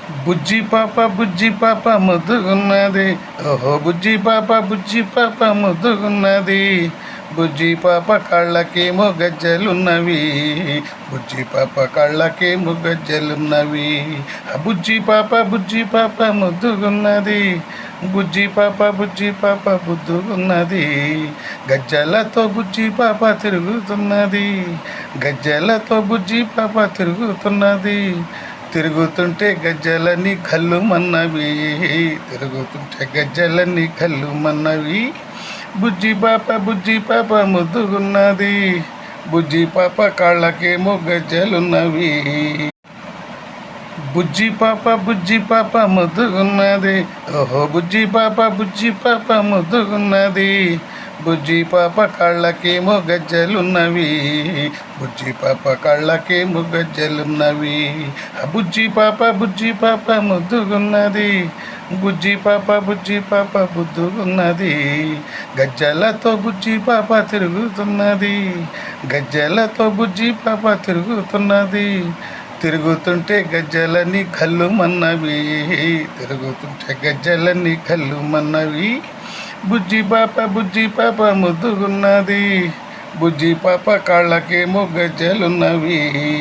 బుజ్జి పాప ముద్దుగున్నది. ఓహో బుజ్జి పాప ముద్దుగున్నది. బుజ్జి పాప కళ్ళకేమో గజ్జలున్నవి. బుజ్జి పాప కళ్ళకేమో గజ్జలున్నవి. బుజ్జి పాప ముద్దుగున్నది. బుజ్జి పాప బుద్దుగున్నది. గజ్జలతో బుజ్జి పాప తిరుగుతున్నది. గజ్జలతో బుజ్జి పాప తిరుగుతున్నది. తిరుగుతుంటే గజ్జలన్నీ కళ్ళుమన్నవి. తిరుగుతుంటే గజ్జలన్నీ కళ్ళుమన్నవి. బుజ్జి పాప ముద్దుగున్నది. బుజ్జి పాప కాళ్ళకేమో గజ్జలున్నవి. బుజ్జి పాప ముద్దుగున్నది. ఓహో బుజ్జి పాప ముద్దుగున్నది. బుజ్జి పాప కళ్ళకేమో గజ్జలున్నవి. బుజ్జి పాప కళ్ళకేమో గజ్జలున్నవి. బుజ్జి పాప ముద్దుగున్నది. బుజ్జి పాప బుద్దుగున్నది. గజ్జలతో బుజ్జి పాప తిరుగుతున్నది. గజ్జలతో బుజ్జి పాప తిరుగుతున్నది. తిరుగుతుంటే గజ్జలన్నీ కళ్ళుమన్నవి. తిరుగుతుంటే గజ్జలన్నీ కళ్ళుమన్నవి. బుజ్జి పాప ముద్దుగున్నది. బుజ్జి పాప కాళ్ళకేమో గజ్జలున్నవి.